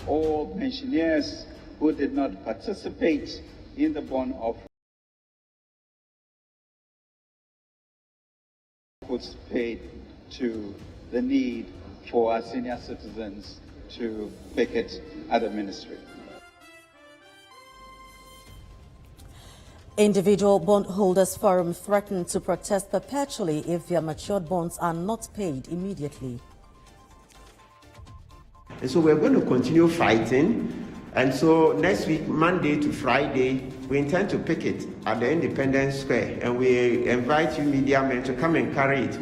All pensioners who did not participate in the bond offer was paid to the need for our senior citizens to picket at the ministry. Individual bondholders forum threatened to protest perpetually if their matured bonds are not paid immediately. And so we're going to continue fighting. And so next week, Monday to Friday, we intend to picket at the Independence Square. And we invite you media men to come and carry it.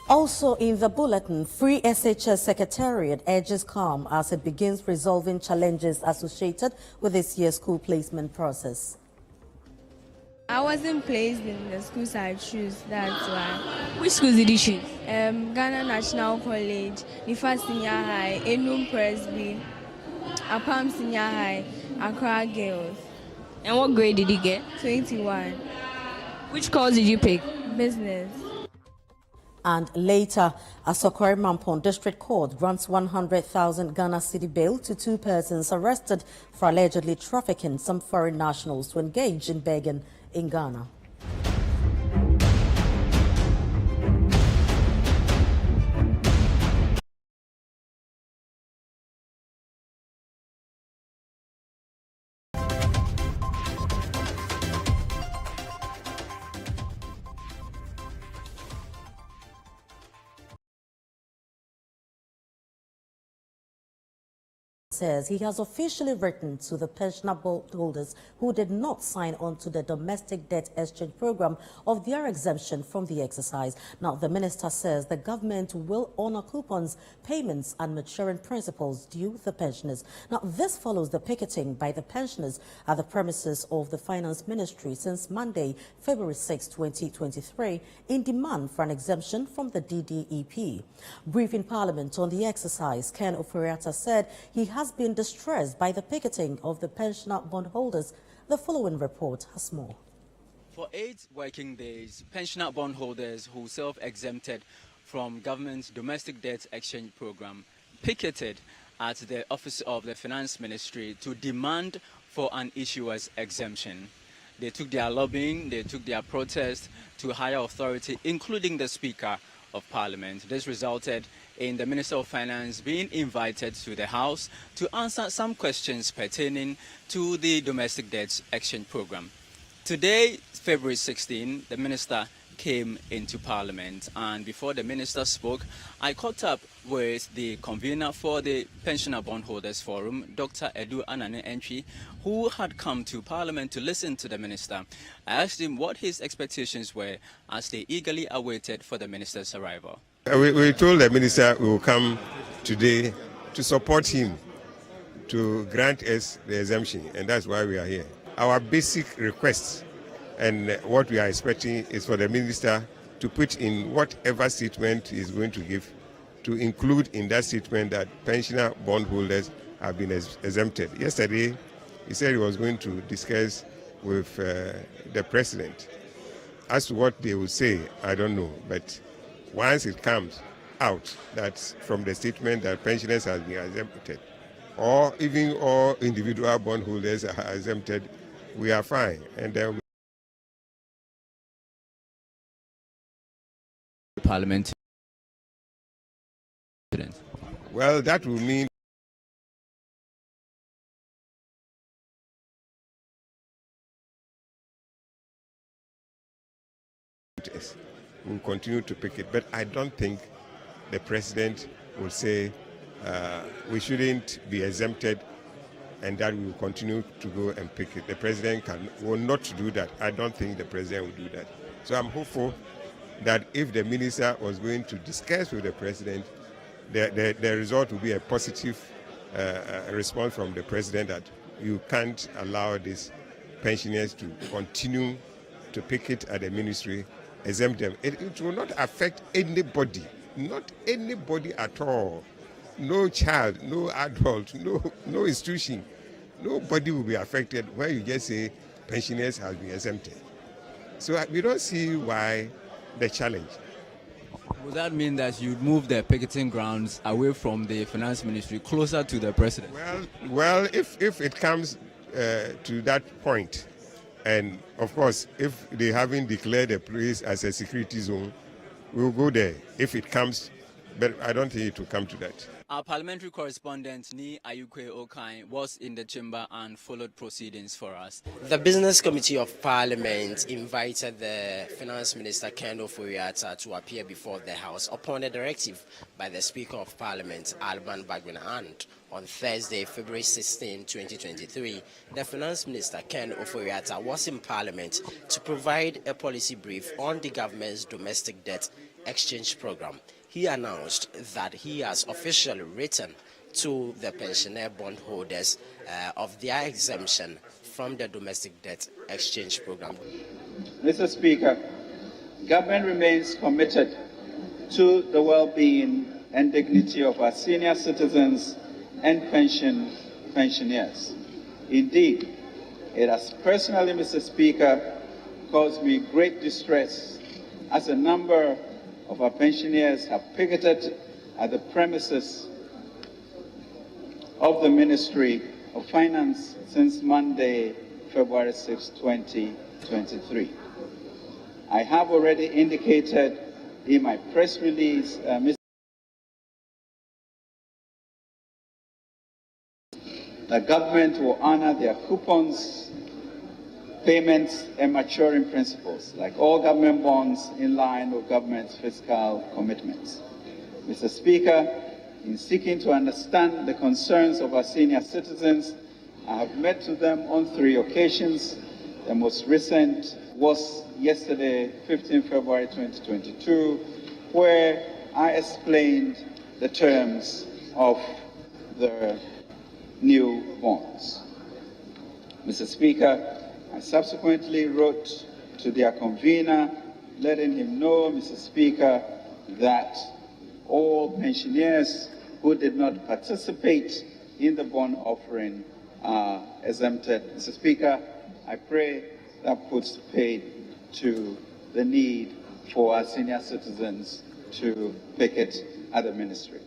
Also in the bulletin, Free SHS Secretariat urges calm as it begins resolving challenges associated with this year's school placement process. I wasn't placed in the schools I choose, that's why. Which schools did you choose? Ghana National College, Nifa Senior High, Enum Presby, Apam Senior High, Accra Girls. And what grade did you get? 21. Which course did you pick? Business. And later, a Sokore Mampon District Court grants 100,000 Ghana Citi bail to 2 persons arrested for allegedly trafficking some foreign nationals to engage in begging in Ghana. Says he has officially written to the pensioner bondholders who did not sign on to the domestic debt exchange program of their exemption from the exercise. Now, the minister says the government will honor coupons, payments and maturing principals due the pensioners. Now, this follows the picketing by the pensioners at the premises of the Finance Ministry since Monday, February 6, 2023, in demand for an exemption from the DDEP. Briefing Parliament on the exercise, Ken Oforiatta said he has been distressed by the picketing of the pensioner bondholders. The following report has more. For 8 working days, pensioner bondholders who self-exempted from government's domestic debt exchange program picketed at the office of the Finance Ministry to demand for an issuer's exemption. They took their lobbying, they took their protest to higher authority, including the Speaker of Parliament. This resulted in the Minister of Finance being invited to the House to answer some questions pertaining to the domestic debt exchange program. Today, February 16, the Minister came into Parliament, and before the Minister spoke, I caught up with the convener for the Pensioner Bondholders Forum, Dr. Edu Anane Entry, who had come to Parliament to listen to the Minister. I asked him what his expectations were as they eagerly awaited for the Minister's arrival. We told the Minister we will come today to support him to grant us the exemption, and that's why we are here. Our basic request and what we are expecting is for the Minister to put in whatever statement he is going to give, to include in that statement that pensioner bondholders have been exempted. Yesterday, he said he was going to discuss with the President. As to what they will say, I don't know, but once it comes out that from the statement that pensioners have been exempted, or even all individual bondholders are exempted, we are fine. And then Parliament. Well, that will mean we'll continue to pick it, but I don't think the President will say we shouldn't be exempted and that we will continue to go and pick it. The President will not do that. I don't think the President will do that. So I'm hopeful that if the Minister was going to discuss with the President, the result will be a positive response from the President that you can't allow these pensioners to continue to picket at the Ministry, exempt them. It will not affect anybody, not anybody at all. No child, no adult, no institution. Nobody will be affected when you just say pensioners have been exempted. So we don't see why the challenge. Would that mean that you'd move the picketing grounds away from the finance ministry, closer to the president? Well, if it comes to that point, and of course, if they haven't declared a place as a security zone, we'll go there if it comes, but I don't think it will come to that. Our parliamentary correspondent, Ni Ayukwe Okai, was in the chamber and followed proceedings for us. The Business Committee of Parliament invited the Finance Minister Ken Ofori-Atta to appear before the House upon a directive by the Speaker of Parliament, Alban Bagbin-Ant. On Thursday, February 16, 2023, the Finance Minister Ken Ofori-Atta was in Parliament to provide a policy brief on the government's domestic debt exchange program. He announced that he has officially written to the pensioner bondholders of their exemption from the domestic debt exchange program. Mr. Speaker, government remains committed to the well-being and dignity of our senior citizens and pensioners. Indeed, it has personally, Mr. Speaker, caused me great distress as a number of our pensioners have picketed at the premises of the Ministry of Finance since Monday, February 6, 2023. I have already indicated in my press release, the government will honor their coupons, payments, and maturing principles, like all government bonds, in line with government's fiscal commitments. Mr. Speaker, in seeking to understand the concerns of our senior citizens, I have met with them on 3 occasions. The most recent was yesterday, 15 February 2022, where I explained the terms of the new bonds. Mr. Speaker, I subsequently wrote to their convener, letting him know, Mr. Speaker, that all pensioners who did not participate in the bond offering are exempted. Mr. Speaker, I pray that puts paid to the need for our senior citizens to picket at the ministry.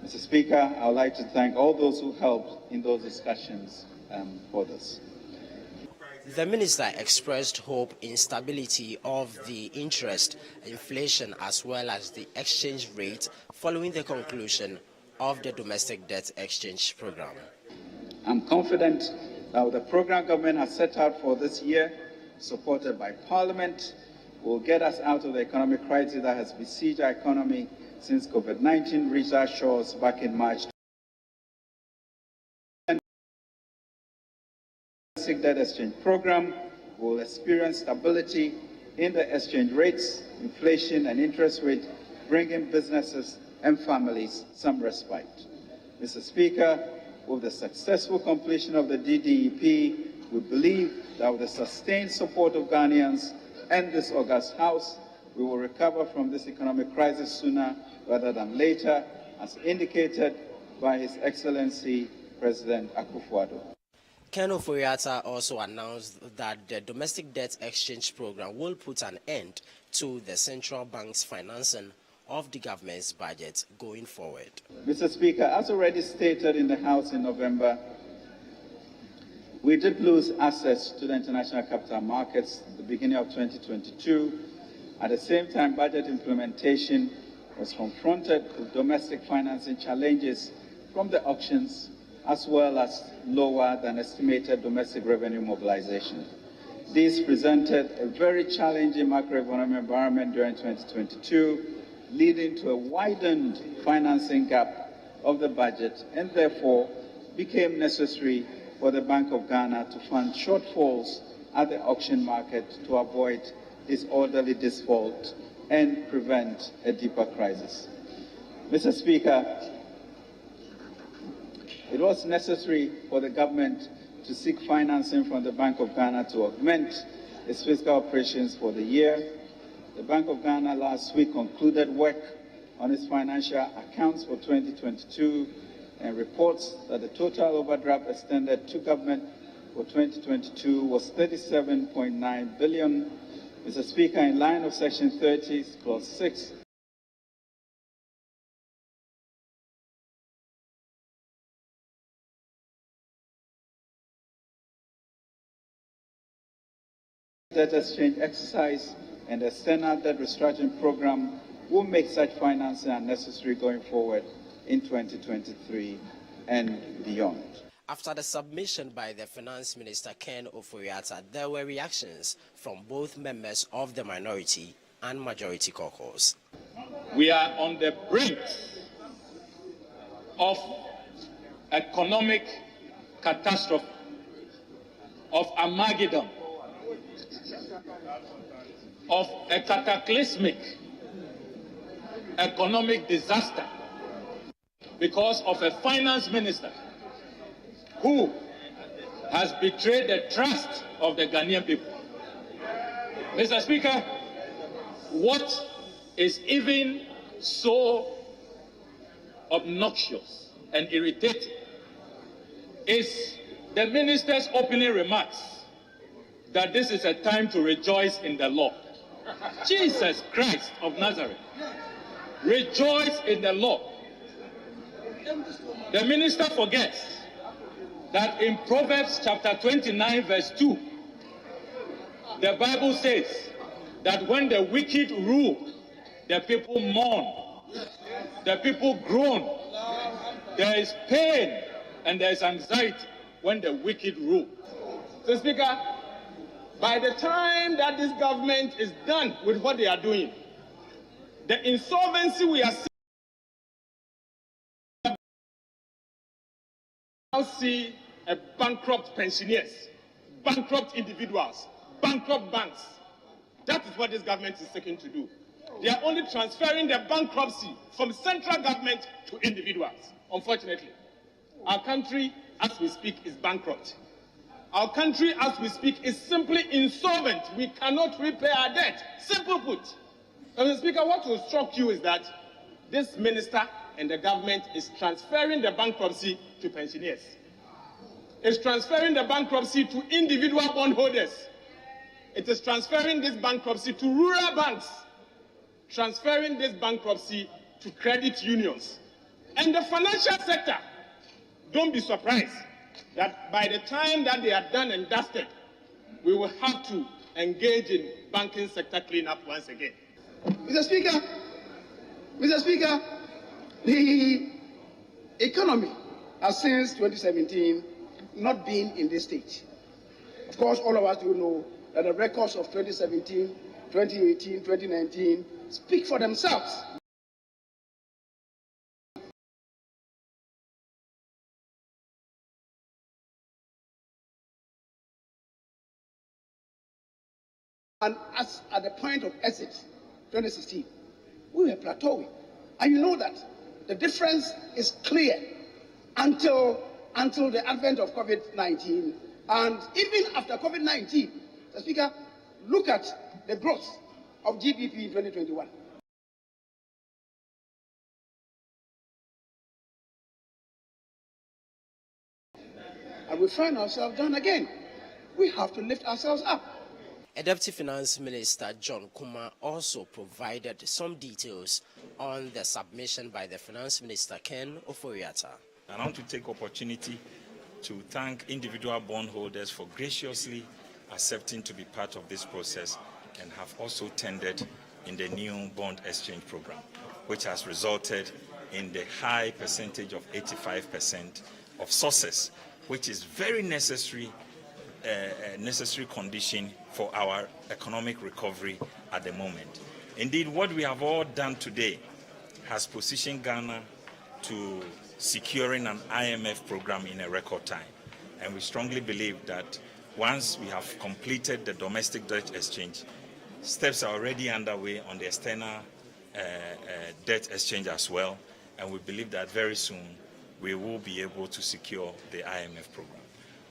Mr. Speaker, I would like to thank all those who helped in those discussions for this. The minister expressed hope in stability of the interest, inflation, as well as the exchange rate following the conclusion of the domestic debt exchange program. I'm confident that the program government has set out for this year, supported by Parliament, will get us out of the economic crisis that has besieged our economy since COVID-19 reached our shores back in March. The debt exchange program will experience stability in the exchange rates, inflation, and interest rate, bringing businesses and families some respite. Mr. Speaker, with the successful completion of the DDEP, we believe that with the sustained support of Ghanaians and this august House, we will recover from this economic crisis sooner rather than later, as indicated by His Excellency President Akufo-Addo. Ken Ofori-Atta also announced that the domestic debt exchange program will put an end to the central bank's financing of the government's budget going forward. Mr. Speaker, as already stated in the House in November, we did lose access to the international capital markets at the beginning of 2022. At the same time, budget implementation was confronted with domestic financing challenges from the auctions, as well as lower than estimated domestic revenue mobilization. This presented a very challenging macroeconomic environment during 2022, leading to a widened financing gap of the budget, and therefore became necessary for the Bank of Ghana to fund shortfalls at the auction market to avoid disorderly default and prevent a deeper crisis. Mr. Speaker, it was necessary for the government to seek financing from the Bank of Ghana to augment its fiscal operations for the year. The Bank of Ghana last week concluded work on its financial accounts for 2022 and reports that the total overdraft extended to government for 2022 was 37.9 billion. Mr. Speaker, in line of Section 30, Clause 6 Debt exchange exercise and the external debt restructuring program will make such financing unnecessary going forward in 2023 and beyond. After the submission by the Finance Minister Ken Ofori-Atta, there were reactions from both members of the minority and majority caucus. We are on the brink of economic catastrophe, of Armageddon, of a cataclysmic economic disaster because of a finance minister who has betrayed the trust of the Ghanaian people. Mr. Speaker, what is even so obnoxious and irritating is the minister's opening remarks that this is a time to rejoice in the Lord. Jesus Christ of Nazareth, rejoice in the Lord. The minister forgets that in Proverbs chapter 29 verse 2, the Bible says that when the wicked rule, the people mourn, the people groan. There is pain and there is anxiety when the wicked rule. So, Speaker, by the time that this government is done with what they are doing, the insolvency we are seeing now see a bankrupt pensioners, bankrupt individuals, bankrupt banks. That is what this government is seeking to do. They are only transferring the bankruptcy from central government to individuals. Unfortunately, our country, as we speak, is bankrupt. Our country, as we speak, is simply insolvent. We cannot repay our debt. Simple put. Mr. Speaker, what will shock you is that this minister and the government is transferring the bankruptcy to pensioners. It's transferring the bankruptcy to individual bondholders. It is transferring this bankruptcy to rural banks, transferring this bankruptcy to credit unions. And the financial sector, don't be surprised that by the time that they are done and dusted, we will have to engage in banking sector cleanup once again. Mr. Speaker, the economy has since 2017 not been in this state. Of course, all of us do know that the records of 2017, 2018, 2019 speak for themselves. And as at the point of exit, 2016, we were plateauing. And you know that the difference is clear until the advent of COVID-19. And even after COVID-19, Mr. Speaker, look at the growth of GDP in 2021. And we find ourselves down again. We have to lift ourselves up. A Deputy Finance Minister, John Kuma, also provided some details on the submission by the Finance Minister, Ken Ofori-Atta. I want to take opportunity to thank individual bondholders for graciously accepting to be part of this process and have also tendered in the new bond exchange program, which has resulted in the high percentage of 85% of success, which is very necessary condition for our economic recovery at the moment. Indeed, what we have all done today has positioned Ghana to securing an IMF program in a record time. And we strongly believe that once we have completed the domestic debt exchange, steps are already underway on the external debt exchange as well. And we believe that very soon we will be able to secure the IMF program.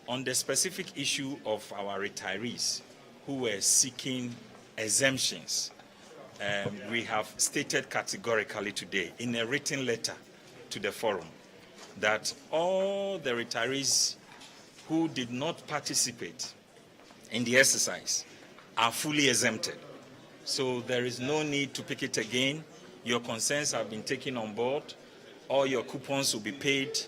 On the specific issue of our retirees who were seeking exemptions, we have stated categorically today in a written letter to the forum that all the retirees who did not participate in the exercise are fully exempted. So there is no need to pick it again. Your concerns have been taken on board. All your coupons will be paid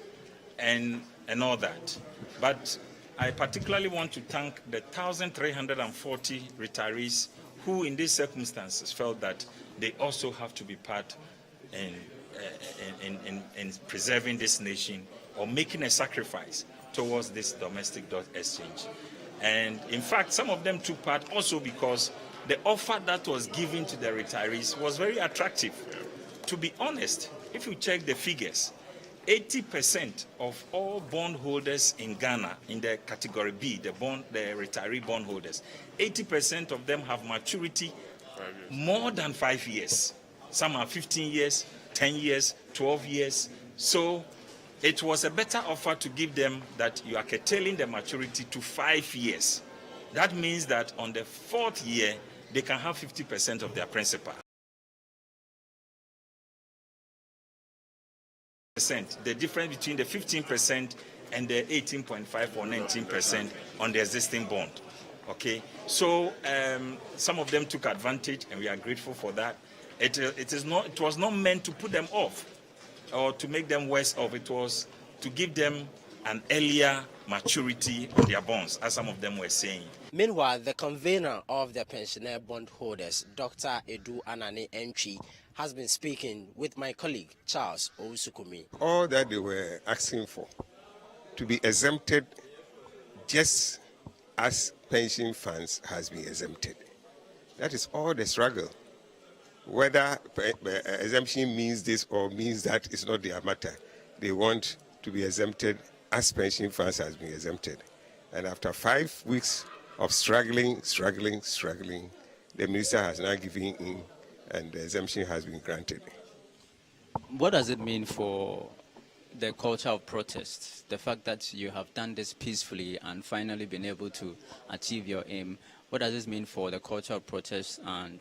and all that. But I particularly want to thank the 1,340 retirees who, in these circumstances, felt that they also have to be part in preserving this nation or making a sacrifice towards this domestic dot exchange. And in fact, some of them took part also because the offer that was given to the retirees was very attractive. To be honest, if you check the figures, 80% of all bondholders in Ghana in the category B, the retiree bondholders, 80% of them have maturity more than 5 years. Some are 15 years, 10 years, 12 years. So it was a better offer to give them that you are curtailing the maturity to 5 years. That means that on the 4th year, they can have 50% of their principal. The difference between the 15% and the 18.5 or 19% on the existing bond. Okay, so some of them took advantage, and we are grateful for that. It was not meant to put them off or to make them worse off. It was to give them an earlier maturity on their bonds, as some of them were saying. Meanwhile, the convener of the pensioner bondholders, Dr. Edu Anane Entry, has been speaking with my colleague, Charles Ousukumi. All that they were asking for, to be exempted just as pension funds has been exempted. That is all the struggle. Whether exemption means this or means that is not their matter. They want to be exempted as pension funds has been exempted. And after 5 weeks of struggling, the minister has now given in, and the exemption has been granted. What does it mean for the culture of protest? The fact that you have done this peacefully and finally been able to achieve your aim, what does this mean for the culture of protest and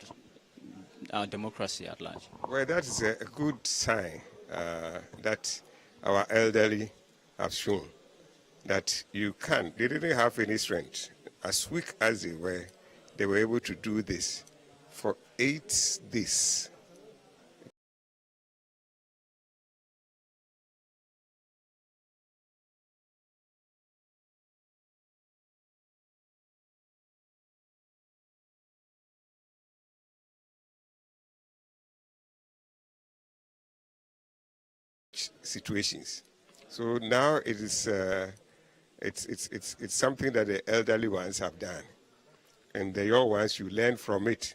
our democracy at large? Well, that is a good sign that our elderly have shown that you can. They didn't have any strength. As weak as they were able to do this for 8 days. Situations. So now it is it's something that the elderly ones have done, and the young ones, you learn from it.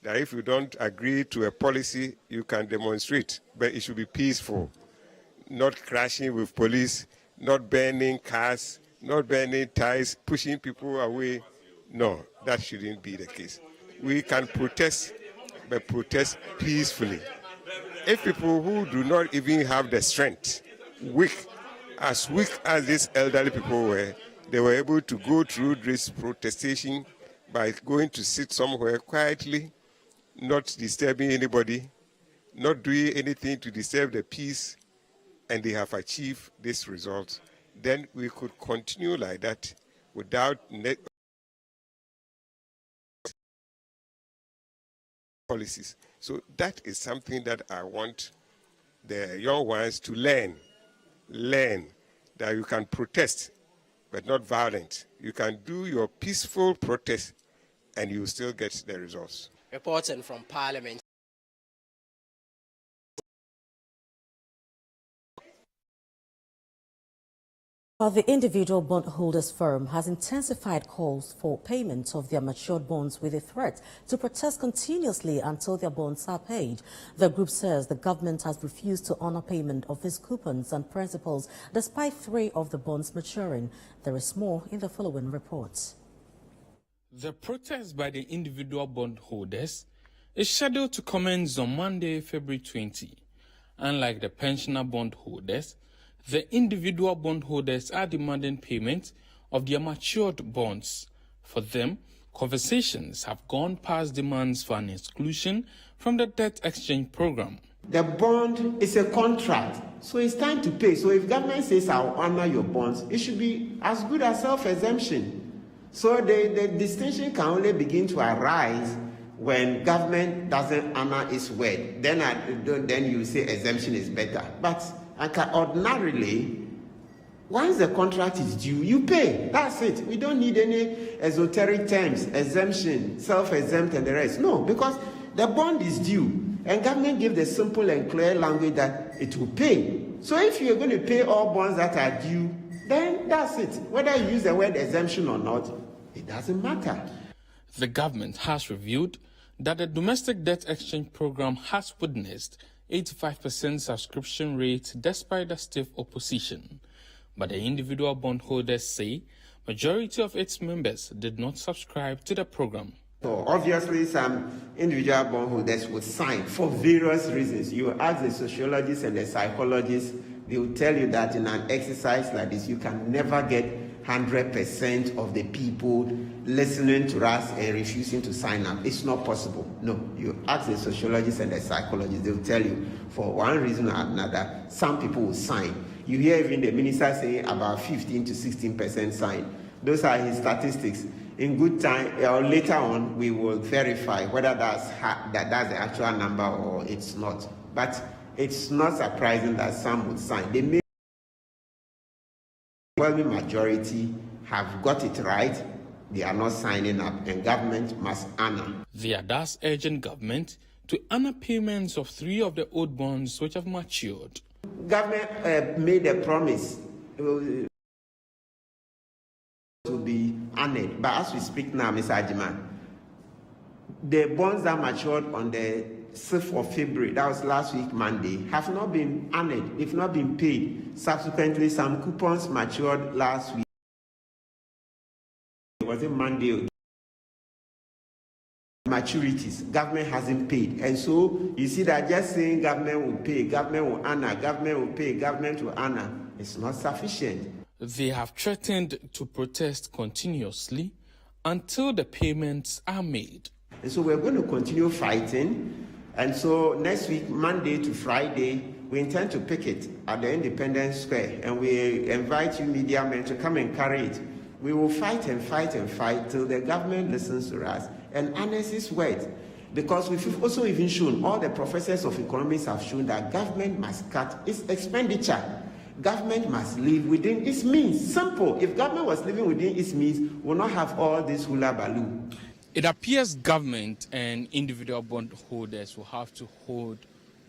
That if you don't agree to a policy, you can demonstrate, but it should be peaceful, not crashing with police, not burning cars, not burning ties, pushing people away. No, that shouldn't be the case. We can protest, but protest peacefully. If people who do not even have the strength, as weak as these elderly people were, they were able to go through this protestation by going to sit somewhere quietly, not disturbing anybody, not doing anything to disturb the peace, and they have achieved this result, then we could continue like that without policies. So that is something that I want the young ones to learn that you can protest, but not violent. You can do your peaceful protest, and you still get the results. Reporting from Parliament. Well, the individual bondholders firm has intensified calls for payment of their matured bonds with a threat to protest continuously until their bonds are paid. The group says the government has refused to honor payment of its coupons and principals despite 3 of the bonds maturing. There is more in the following reports. The protest by the individual bondholders is scheduled to commence on Monday, February 20. Unlike the pensioner bondholders, the individual bondholders are demanding payment of their matured bonds. For them, conversations have gone past demands for an exclusion from the debt exchange program. The bond is a contract, so it's time to pay. So if government says I'll honor your bonds, it should be as good as self-exemption. So the distinction can only begin to arise when government doesn't honor its word. Then you say exemption is better. But ordinarily, Once the contract is due, you pay. That's it. We don't need any esoteric terms, exemption, self-exempt, and the rest. No, because the bond is due. And government gave the simple and clear language that it will pay. So if you're going to pay all bonds that are due, then that's it. Whether you use the word exemption or not, it doesn't matter. The government has revealed that the domestic debt exchange program has witnessed 85% subscription rate despite the stiff opposition. But the individual bondholders say majority of its members did not subscribe to the program. So obviously some individual bondholders would sign for various reasons. You ask the sociologists and the psychologists, they will tell you that in an exercise like this, you can never get 100% of the people listening to us and refusing to sign up. It's not possible. No, you ask the sociologists and the psychologists, they will tell you for one reason or another, some people will sign. You hear even the minister saying about 15 to 16% sign. Those are his statistics. In good time or later on, we will verify whether that's the actual number or it's not. But it's not surprising that some would sign. The overwhelming majority have got it right. They are not signing up, and government must honor. They are thus urging government to honor payments of 3 of the old bonds which have matured. Government made a promise to be honored, but as we speak now, Mr. Ajiman, the bonds that matured on the 6th of February, that was last week Monday, have not been honored, they've not been paid. Subsequently, some coupons matured last week. It was a Monday. Maturities, government hasn't paid. And so you see that just saying government will pay, government will honor, government will pay, government will honor, it's not sufficient. They have threatened to protest continuously until the payments are made. And so we're going to continue fighting. And so next week, Monday to Friday, we intend to picket at the Independence Square. And we invite you media men to come and carry it. We will fight and fight and fight till the government listens to us and honors its word. Because we've also even shown, all the professors of economics have shown that government must cut its expenditure. Government must live within its means. Simple. If government was living within its means, we'll not have all this hula baloo. It appears government and individual bondholders will have to hold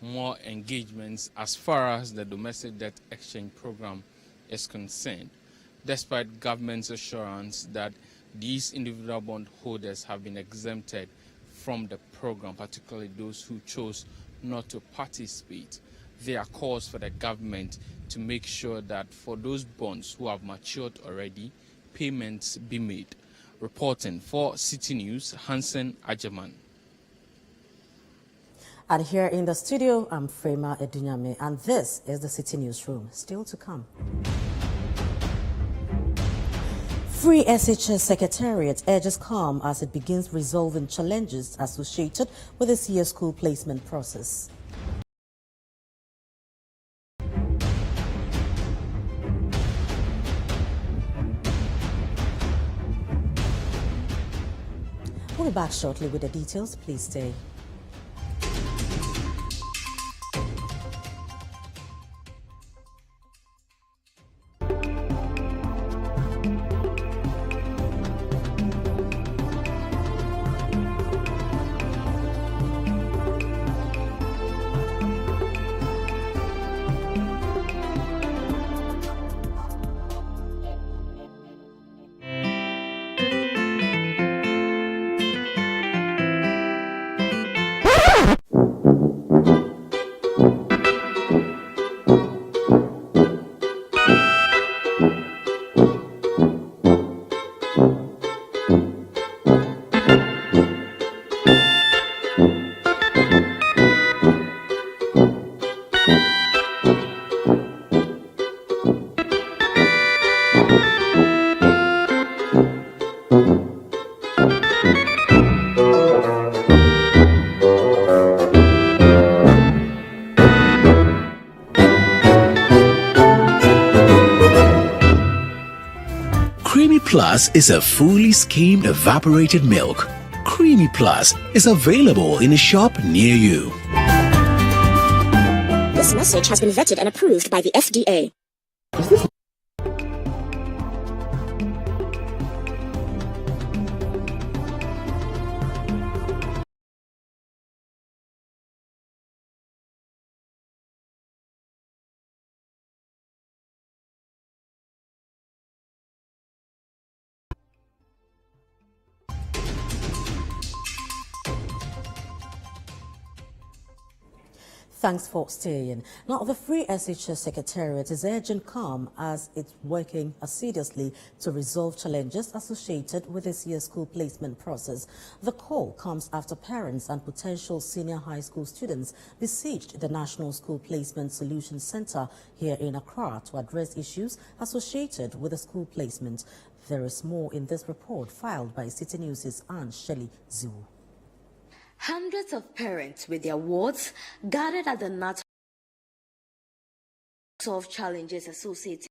more engagements as far as the domestic debt exchange program is concerned, despite government's assurance that these individual bondholders have been exempted from the program, particularly those who chose not to participate. There are calls for the government to make sure that for those bonds who have matured already, payments be made. Reporting for Citi News, Hansen Ajaman. And here in the studio, I'm Frema Edunyame, and this is the Citi Newsroom. Still to come. Free SHS Secretariat urges calm as it begins resolving challenges associated with this year's school placement process. We'll be back shortly with the details. Please stay. Plus is a fully skimmed evaporated milk. Creamy Plus is available in a shop near you. This message has been vetted and approved by the FDA. Thanks for staying. Now, the Free SHS Secretariat is urging calm as it's working assiduously to resolve challenges associated with this year's school placement process. The call comes after parents and potential senior high school students besieged the National School Placement Solutions Center here in Accra to address issues associated with the school placement. There is more in this report filed by Citi News' Anne Shelley Zhu. Hundreds of parents with their wards gathered at the NAT solve challenges associated.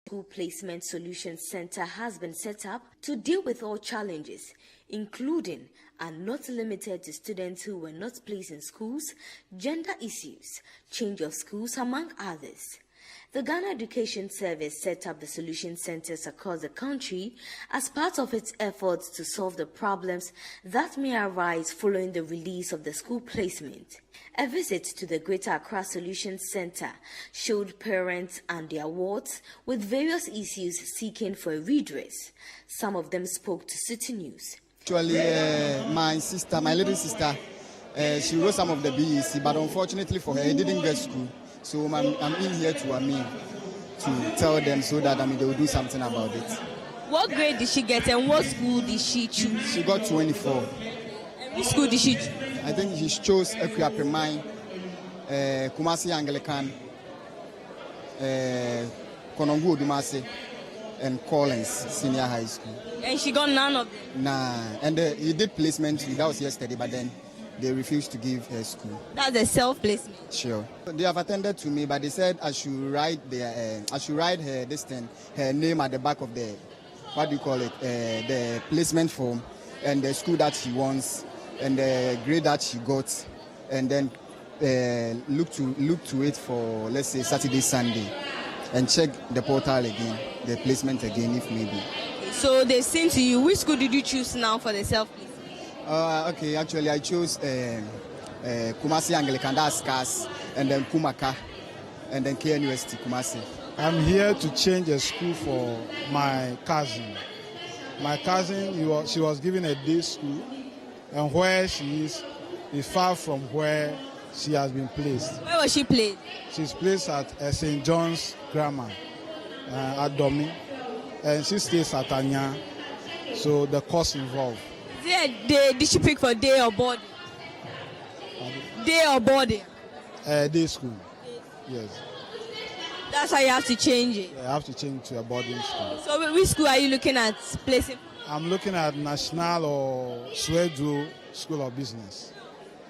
School Placement Solutions Center has been set up to deal with all challenges, including and not limited to students who were not placed in schools, gender issues, change of schools, among others. The Ghana Education Service set up the solution centers across the country as part of its efforts to solve the problems that may arise following the release of the school placement. A visit to the Greater Accra Solution Center showed parents and their wards with various issues seeking for a redress. Some of them spoke to Citi News. Actually, my little sister, she wrote some of the BEC, but unfortunately for her, didn't get school. So I'm in here to tell them so that they will do something about it. What grade did she get and what school did she choose? She got 24. And which school did she choose? I think she chose Equia Primine, Kumasi Anglican, Konongo Dumase, and Collins Senior High School. And she got none of them? Nah, and he did placement, that was yesterday, but then they refused to give her school. That's a self-placement? Sure. They have attended to me, but they said I should write her name at the back of the, the placement form, and the school that she wants, and the grade that she got, and then look to it for, let's say, Saturday, Sunday, and check the portal again, the placement again, if maybe. So they sent to you. Which school did you choose now for the self-placement? Okay, actually I chose Kumasi Anglican, that's CAS, and then Kumaka, and then KNUST Kumasi. I'm here to change a school for my cousin. My cousin, she was given a day school, and where she is far from where she has been placed. Where was she placed? She's placed at St. John's Grammar at Domi, and she stays at Anya, so the cost involved. Did she pick for day or boarding? Day or boarding? Day school, yes. That's why you have to change it? I have to change to a boarding school. So which school are you looking at placing? I'm looking at National or Swedru School of Business.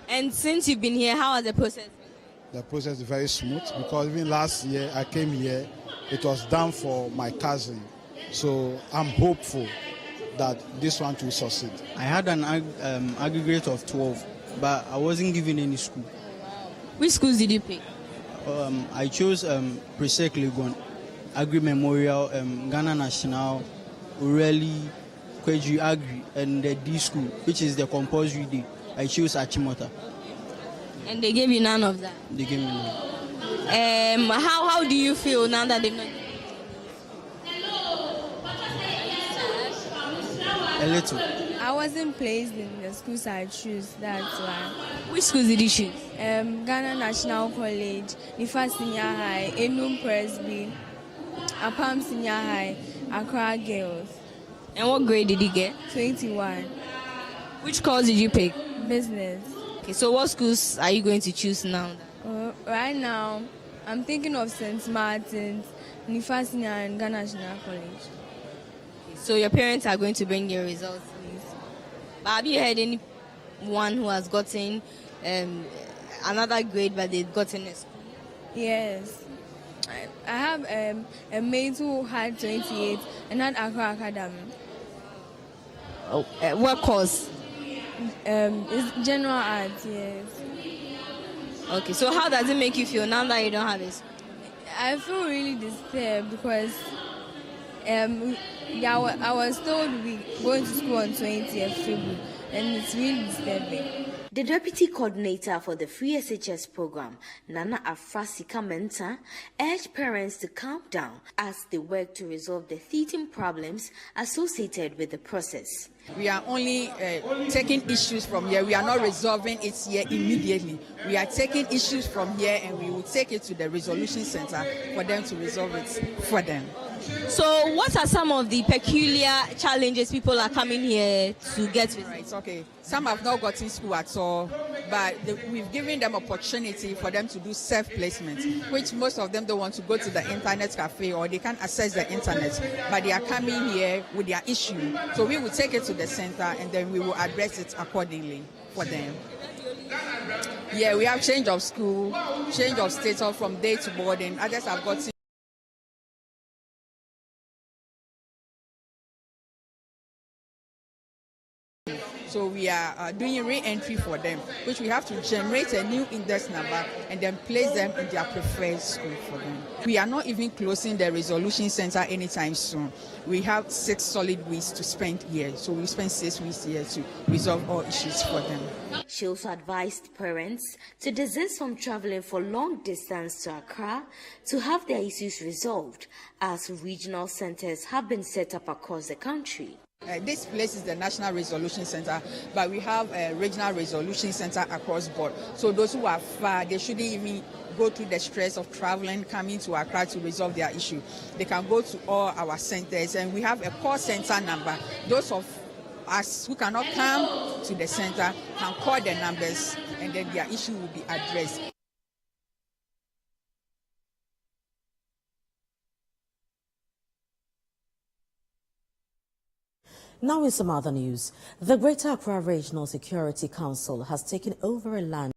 And since you've been here, how has the process been? The process is very smooth because even last year I came here, it was done for my cousin. So I'm hopeful that this one will succeed. I had an aggregate of 12, but I wasn't given any school. Which schools did you pick? I chose Presec Legon, Agri Memorial, Ghana National, Ureli, Kweju Agri, and the D school, which is the compulsory day. I chose Achimota. And they gave you none of that? They gave me none. How do you feel now that they've not? A little. I wasn't placed in the schools I choose, that's why. Which schools did you choose? Ghana National College, Nifa Senior High, Enum Presby, Apam Senior High, Accra Girls. And what grade did you get? 21. Which course did you pick? Business. Okay, so what schools are you going to choose now? Right now, I'm thinking of St. Martin's, Nifa Senior and Ghana National College. So your parents are going to bring your results, please. But have you heard anyone who has gotten another grade but they've gotten a school? Yes. I have a mate who had 28 and had Accra Academy. Oh, what course? It's general arts, yes. Okay, so how does it make you feel now that you don't have a school? I feel really disturbed because I was told we going to school on 20th February, and it's really disturbing. The Deputy Coordinator for the Free SHS program, Nana Afrasika Menta, urged parents to calm down as they work to resolve the teething problems associated with the process. We are only taking issues from here. We are not resolving it here immediately. We are taking issues from here and we will take it to the resolution center for them to resolve it for them. So what are some of the peculiar challenges people are coming here to get with? Right, okay. Some have not gotten school at all, but we've given them opportunity for them to do self-placement, which most of them don't want to go to the internet cafe or they can't access the internet, but they are coming here with their issue. So we will take it to the center and then we will address it accordingly for them. Yeah, we have change of school, change of status from day to boarding. Others have gotten. So we are doing re-entry for them, which we have to generate a new index number and then place them in their preferred school for them. We are not even closing the resolution center anytime soon. We have 6 solid weeks to spend here. So we spend 6 weeks here to resolve all issues for them. She also advised parents to desist from traveling for long distance to Accra to have their issues resolved, as regional centers have been set up across the country. This place is the National Resolution Center, but we have a regional resolution center across board. So those who are far, they shouldn't even go through the stress of traveling, coming to Accra to resolve their issue. They can go to all our centers, and we have a call center number. Those of us who cannot come to the center can call the numbers, and then their issue will be addressed. Now in some other news, the Greater Accra Regional Security Council has taken over a land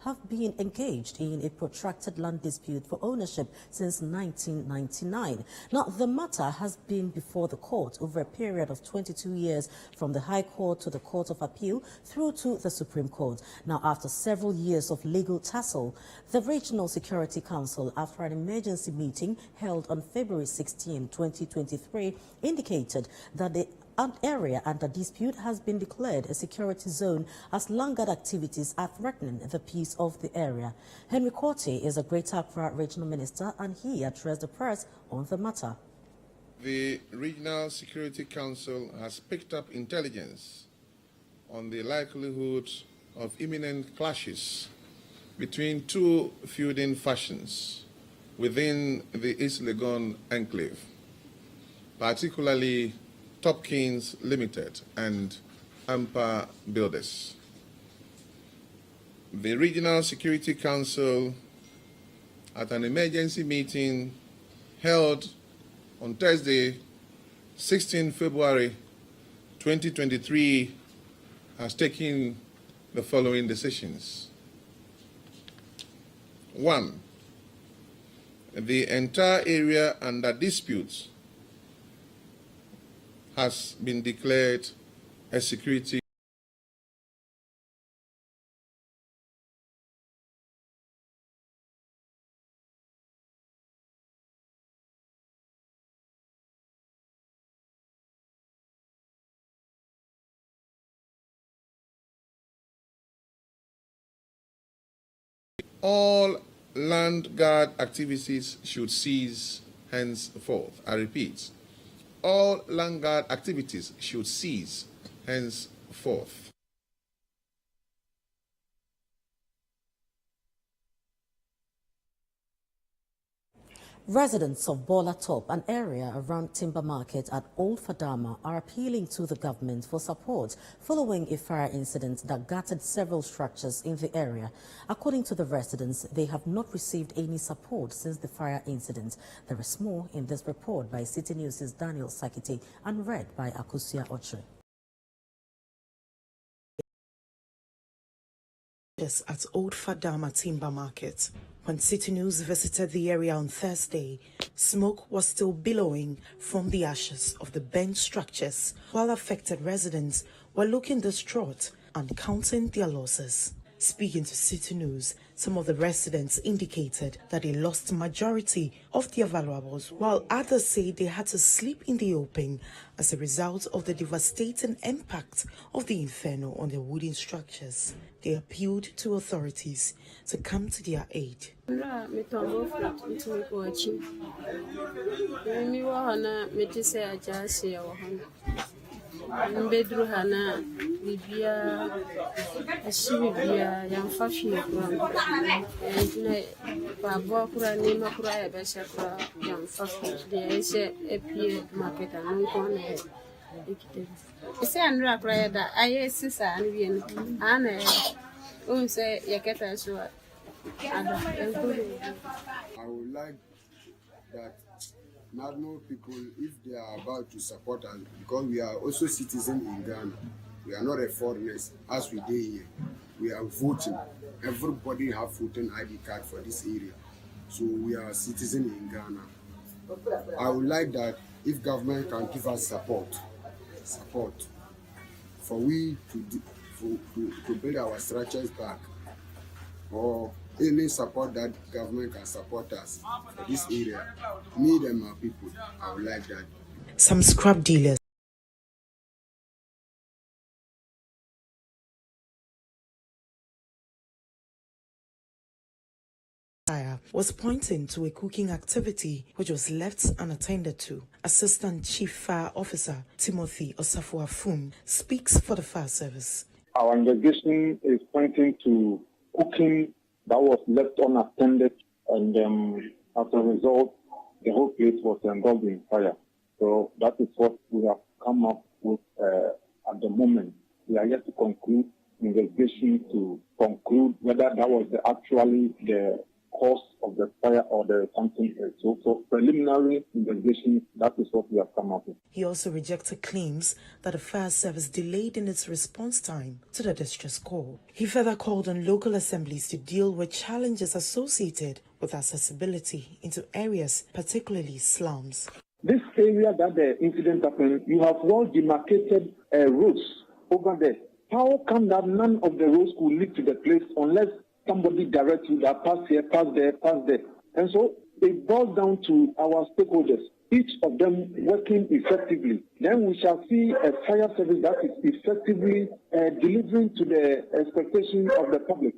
have been engaged in a protracted land dispute for ownership since 1999. Now, the matter has been before the court over a period of 22 years, from the High Court to the Court of Appeal through to the Supreme Court. Now, after several years of legal tussle, the Regional Security Council, after an emergency meeting held on February 16, 2023, indicated that the area under dispute has been declared a security zone as land-guard activities are threatening the peace of the area. Henry Korte is a Greater Accra Regional Minister, and he addressed the press on the matter. The Regional Security Council has picked up intelligence on the likelihood of imminent clashes between 2 feuding factions within the East Legon enclave, particularly Topkins Limited and Ampa Builders. The Regional Security Council, at an emergency meeting held on Thursday, 16 February 2023, has taken the following decisions. 1. The entire area under dispute has been declared a security . All land guard activities should cease henceforth. I repeat, all land guard activities should cease henceforth. Residents of Bola Top, an area around Timber Market at Old Fadama, are appealing to the government for support following a fire incident that gutted several structures in the area. According to the residents, they have not received any support since the fire incident. There is more in this report by Citi News' Daniel Sakiti and read by Akusia Oche. At Old Fadama Timber Market. When Citi News visited the area on Thursday, smoke was still billowing from the ashes of the burnt structures, while affected residents were looking distraught and counting their losses. Speaking to Citi News, Some of the residents indicated that they lost majority of their valuables, while others say they had to sleep in the open as a result of the devastating impact of the inferno on their wooden structures. They appealed to authorities to come to their aid. Mbedru hana bibia ashibibia yamfafie kura ene babo kura ni makura ya besha kura yamfafie ese epie market anu kone ikite ese anura kura ya da aye sisa anu bien ana unse yaketa so ada I would like that normal people, if they are about to support us, because we are also citizens in Ghana, we are not a foreigners, as we do here. We are voting. Everybody have voting ID card for this area. So we are citizens in Ghana. I would like that if government can give us support for we to build our structures back, or any support that government can support us for this area. Me and my people, I would like that. Some scrap dealers was pointing to a cooking activity which was left unattended to. Assistant Chief Fire Officer Timothy Osafuafum speaks for the fire service. Our investigation is pointing to cooking that was left unattended, and as a result, the whole place was engulfed in fire. So that is what we have come up with at the moment. We are yet to conclude investigation to conclude whether that was actually the cause of the fire or the something else. So for preliminary investigation, that is what we have come up with. He also rejected claims that the fire service delayed in its response time to the distress call. He further called on local assemblies to deal with challenges associated with accessibility into areas, particularly slums. This area that the incident happened, you have well demarcated roads over there. How come that none of the roads could lead to the place unless somebody directs you that pass here, pass there, pass there? And so it boils down to our stakeholders, each of them working effectively. Then we shall see a fire service that is effectively delivering to the expectation of the public.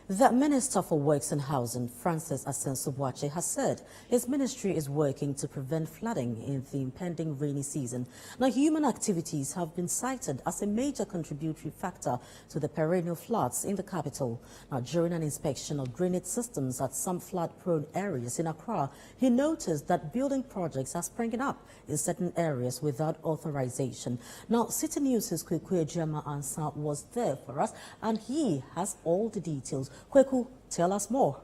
The Minister for Works and Housing, Francis Asenso-Boakye, has said his ministry is working to prevent flooding in the impending rainy season. Now, human activities have been cited as a major contributory factor to the perennial floods in the capital. Now, during an inspection of drainage systems at some flood-prone areas in Accra, he noticed that building projects are springing up in certain areas without authorization. Now, Citi News' Ejura Ansa was there for us, and he has all the details. Kweku, tell us more.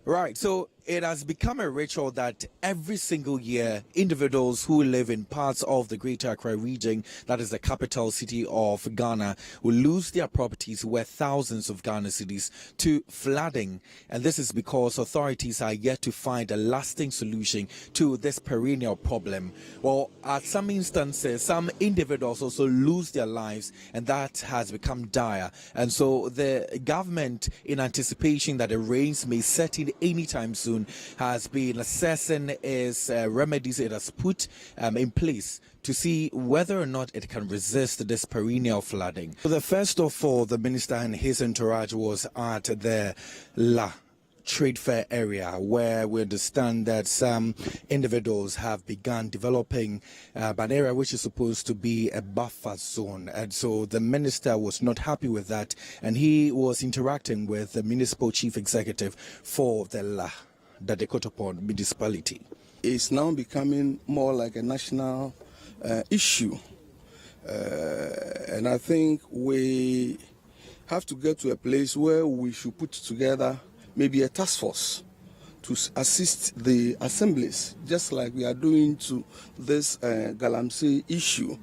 Right, so it has become a ritual that every single year, individuals who live in parts of the Greater Accra region, that is the capital city of Ghana, will lose their properties worth thousands of Ghana cedis to flooding. And this is because authorities are yet to find a lasting solution to this perennial problem. Well, at some instances, some individuals also lose their lives, and that has become dire. And so the government, in anticipation that the rains may set in anytime soon, has been assessing its remedies it has put in place to see whether or not it can resist this perennial flooding. So the first of all, the minister and his entourage was at the trade fair area, where we understand that some individuals have begun developing an area which is supposed to be a buffer zone, and so the minister was not happy with that, and he was interacting with the municipal chief executive for the Dekotopon municipality. It's now becoming more like a national issue, and I think we have to get to a place where we should put together maybe a task force to assist the assemblies, just like we are doing to this Galamsey issue.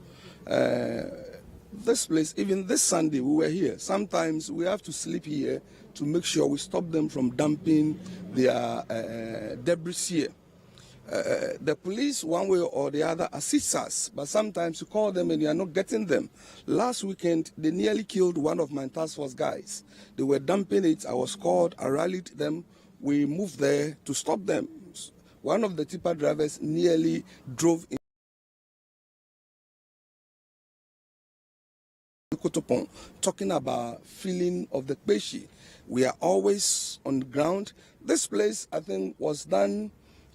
This place, even this Sunday, we were here. Sometimes we have to sleep here to make sure we stop them from dumping their debris here. the police, one way or the other, assists us, but sometimes you call them and you are not getting them. Last weekend, they nearly killed one of my task force guys. They were dumping it. I was called. I rallied them. We moved there to stop them. One of the tipper drivers nearly drove in Kotopon, talking about feeling of the Peshi. We are always on the ground. This place, I think, was done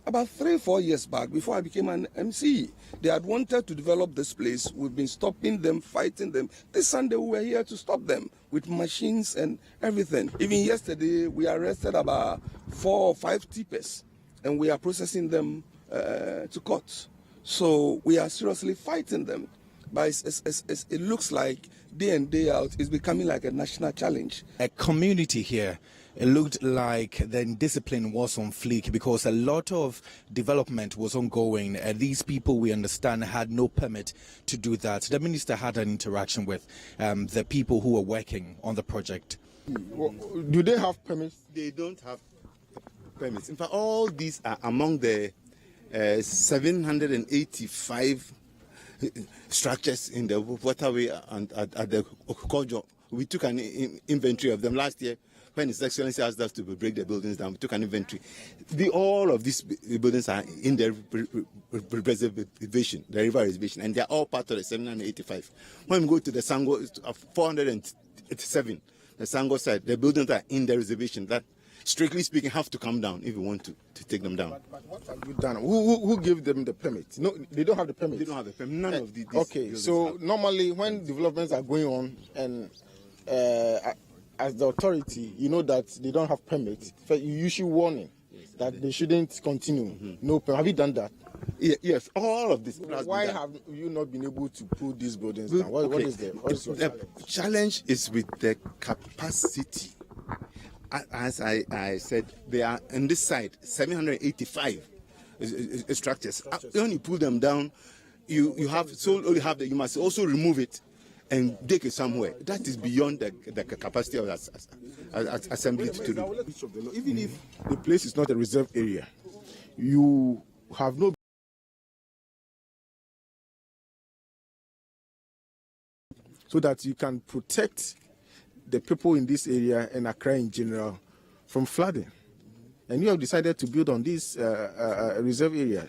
about 3 or 4 years back before I became an MC. They had wanted to develop this place. We've been stopping them, fighting them. This Sunday, we were here to stop them with machines and everything. Even yesterday, we arrested about 4 or 5 tippers, and we are processing them to court. So we are seriously fighting them. But it looks like day in, day out, it's becoming like a national challenge. A community here, it looked like the discipline was on fleek because a lot of development was ongoing. These people, we understand, had no permit to do that. The minister had an interaction with the people who were working on the project. Do they have permits? They don't have permits. In fact, all these are among the 785 structures in the waterway and at the Okojo. We took an inventory of them last year when His Excellency asked us to break the buildings down. We took an inventory. All of these buildings are in the reservation, the river reservation, and they are all part of the 785. When we go to the Sango, 487, the Sango side, the buildings are in the reservation. That, strictly speaking, have to come down if we want to take them down. But what have you done? Who gave them the permit? No, they don't have the permit. They don't have the permit. None of these. Okay, so normally when developments are going on and as the authority, you know that they don't have permit, you issue warning that they shouldn't continue. No permit. Have you done that? Yes, all of this. Why have you not been able to pull these buildings down? What is your challenge? Is with the capacity. As I said, they are on this side 785 structures. When you pull them down, you must also remove it and take it somewhere. That is beyond the capacity of assembly to do. Even if the place is not a reserve area, you have no so that you can protect the people in this area and Accra in general from flooding. And you have decided to build on this reserve area.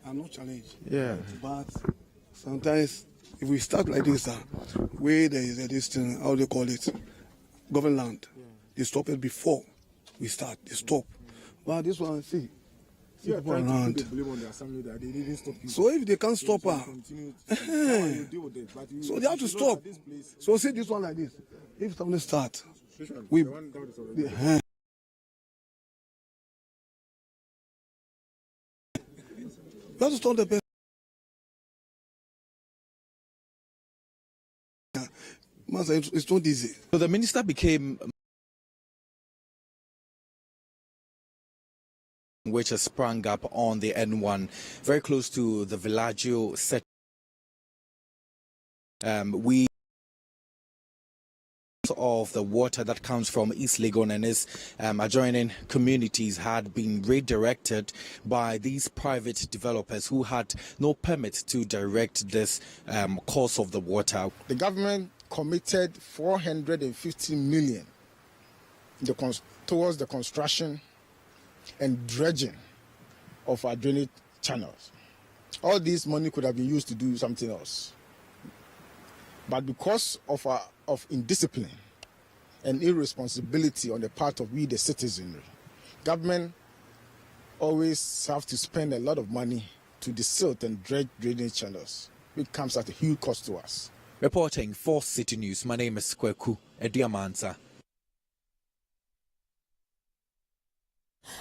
I'm not challenged. Yeah. But sometimes if we start like this, where there is this thing, how they call it, government land, they stop it before we start. They stop. But this one, see people around. So if they can't stop her, so they have to stop. So see this one like this. If something start, we you have to stop the person. Master, it's not easy. So the minister became, which has sprung up on the N1, very close to the Villaggio set. We of the water that comes from East Legon and its adjoining communities had been redirected by these private developers who had no permit to direct this course of the water. The government committed 450 million towards the construction and dredging of our drainage channels. All this money could have been used to do something else. But because of indiscipline and irresponsibility on the part of we the citizenry, government always have to spend a lot of money to desilt and dredge drainage channels, which comes at a huge cost to us. Reporting for Citi News, my name is Kweku Ediamansa.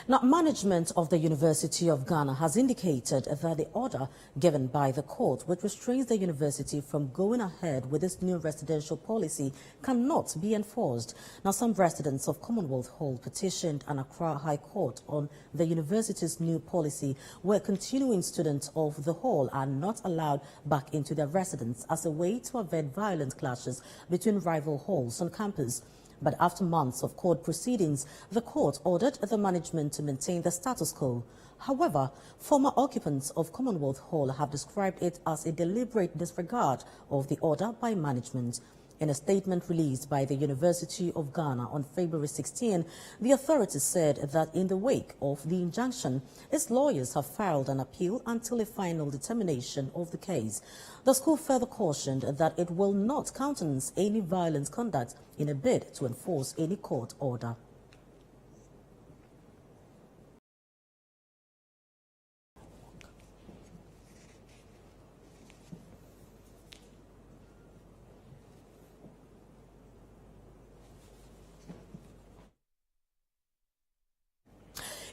Now, management of the University of Ghana has indicated that the order given by the court, which restrains the university from going ahead with its new residential policy, cannot be enforced. Now, some residents of Commonwealth Hall petitioned an Accra High Court on the university's new policy, where continuing students of the hall are not allowed back into their residence as a way to avert violent clashes between rival halls on campus. But after months of court proceedings, the court ordered the management to maintain the status quo. However, former occupants of Commonwealth Hall have described it as a deliberate disregard of the order by management. In a statement released by the University of Ghana on February 16, the authorities said that in the wake of the injunction, its lawyers have filed an appeal until a final determination of the case. The school further cautioned that it will not countenance any violent conduct in a bid to enforce any court order.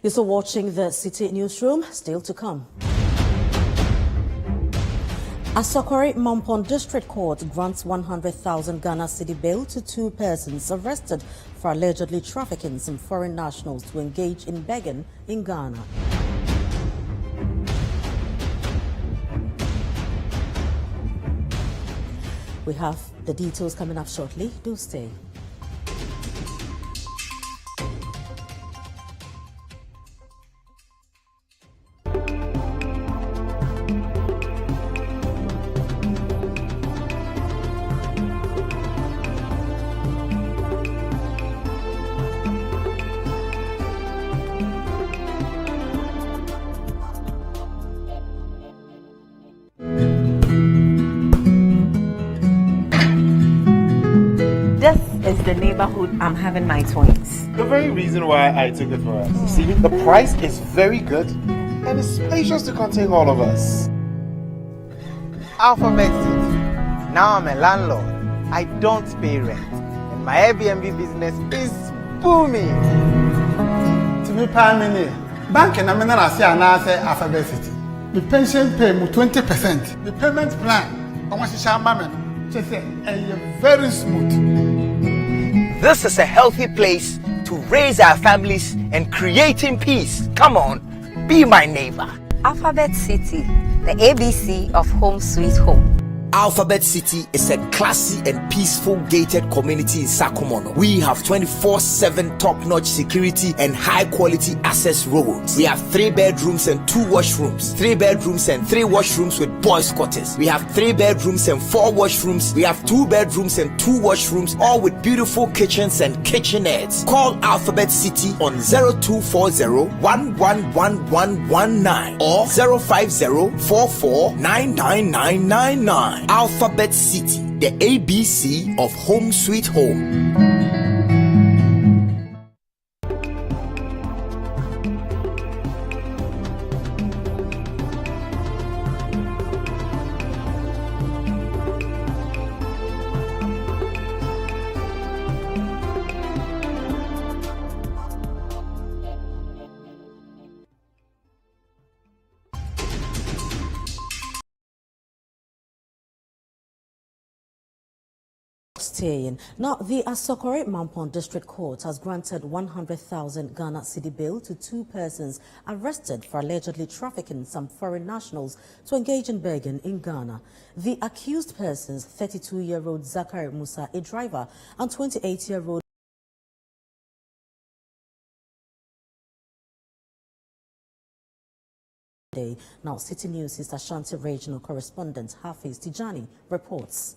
You're still watching the Citi Newsroom, still to come. Asokore Mampon District Court grants 100,000 Ghana Citi bail to 2 persons arrested for allegedly trafficking some foreign nationals to engage in begging in Ghana. We have the details coming up shortly. Do stay. Is the neighborhood I'm having my twins. The very reason why I took it for us. See, the price is very good and it's spacious to contain all of us. Alphabet City. Now I'm a landlord. I don't pay rent. And my Airbnb business is booming. To me, Pamini, bank and I'm not saying Alphabet City. The pension pay me 20%. The payment plan, I want to share my man. Just say, very smooth. This is a healthy place to raise our families and creating peace. Come on, be my neighbor. Alphabet City, the ABC of Home Sweet Home. Alphabet City is a classy and peaceful gated community in Sakumono. We have 24/7 top-notch security and high-quality access roads. We have 3 bedrooms and 2 washrooms, 3 bedrooms and 3 washrooms with boys' quarters. We have 3 bedrooms and 4 washrooms. We have 2 bedrooms and 2 washrooms, all with beautiful kitchens and kitchenettes. Call Alphabet City on 0240-111119 or 050-44-99999. Alphabet City, the ABC of Home Sweet Home. Staying. Now, the Asokore Mampon District Court has granted 100,000 Ghana Citi bail to 2 persons arrested for allegedly trafficking some foreign nationals to engage in begging in Ghana. The accused persons, 32-year-old Zachary Musa, a driver, and 28-year-old Now, Citi News' Ashanti Regional Correspondent Hafiz Tijani reports.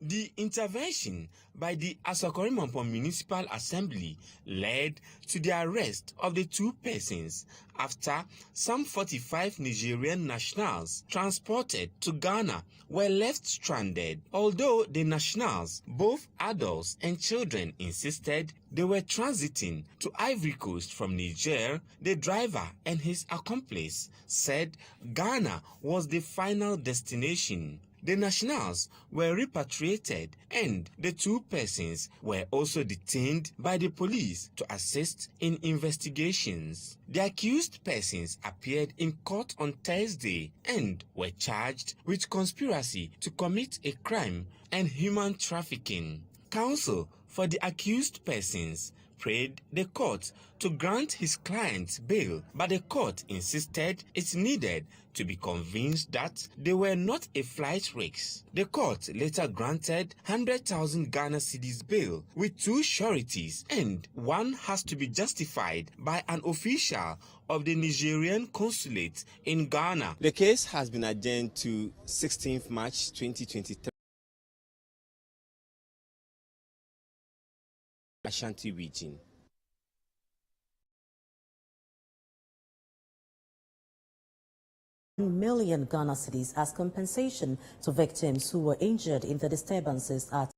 The intervention by the Asokore Mampon Municipal Assembly led to the arrest of the 2 persons after some 45 Nigerian nationals transported to Ghana were left stranded. Although the nationals, both adults and children, insisted they were transiting to Ivory Coast from Niger, the driver and his accomplice said Ghana was the final destination. The nationals were repatriated and the 2 persons were also detained by the police to assist in investigations. The accused persons appeared in court on Thursday and were charged with conspiracy to commit a crime and human trafficking. Counsel for the accused persons prayed the court to grant his client bail, but the court insisted it needed to be convinced that they were not a flight risk. The court later granted 100,000 Ghana cedis bail with 2 sureties, and one has to be justified by an official of the Nigerian consulate in Ghana. The case has been adjourned to 16th March 2023. Ashanti region. Million Ghana cedis as compensation to victims who were injured in the disturbances at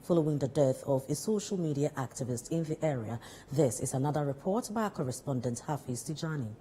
following the death of a social media activist in the area. This is another report by our correspondent Hafiz Tijani.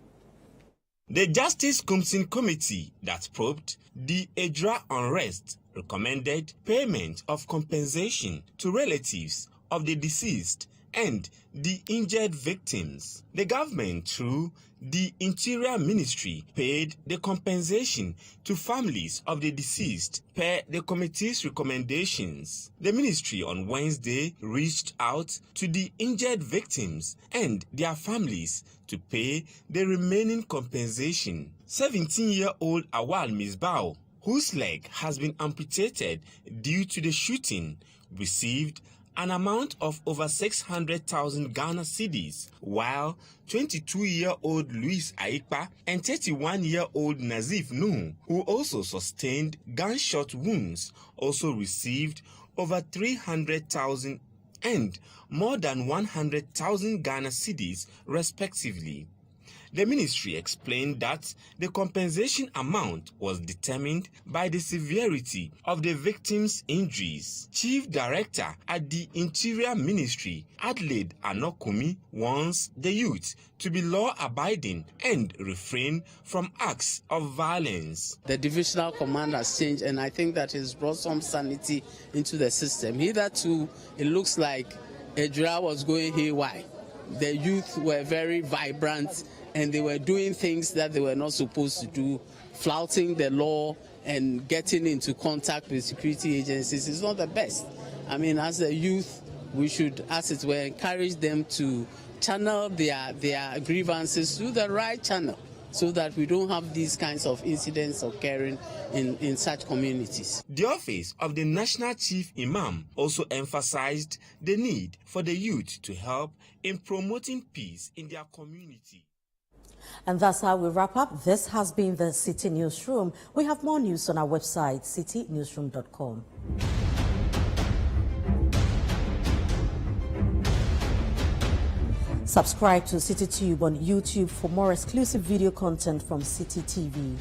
The Justice Kumsin Committee that probed the Ejura unrest recommended payment of compensation to relatives of the deceased and the injured victims. The government, through the Interior Ministry, paid the compensation to families of the deceased per the committee's recommendations. The ministry on Wednesday reached out to the injured victims and their families to pay the remaining compensation. 17-year-old Awal Misbao, whose leg has been amputated due to the shooting, received an amount of over 600,000 Ghana cedis, while 22-year-old Luis Aikpa and 31-year-old Nazif Nuhu, who also sustained gunshot wounds, also received over 300,000 and more than 100,000 Ghana cedis, respectively. The ministry explained that the compensation amount was determined by the severity of the victims' injuries. Chief Director at the Interior Ministry, Adelaide Anokumi, wants the youth to be law-abiding and refrain from acts of violence. The divisional command has changed, and I think that has brought some sanity into the system. Hitherto, it looks like Ejura was going haywire. The youth were very vibrant, and they were doing things that they were not supposed to do, flouting the law and getting into contact with security agencies is not the best. I mean, as a youth, we should, as it were, encourage them to channel their grievances through the right channel so that we don't have these kinds of incidents occurring in such communities. The office of the National Chief Imam also emphasized the need for the youth to help in promoting peace in their community. And that's how we wrap up. This has been the Citi Newsroom. We have more news on our website, citinewsroom.com. Subscribe to CitiTube on YouTube for more exclusive video content from Citi TV.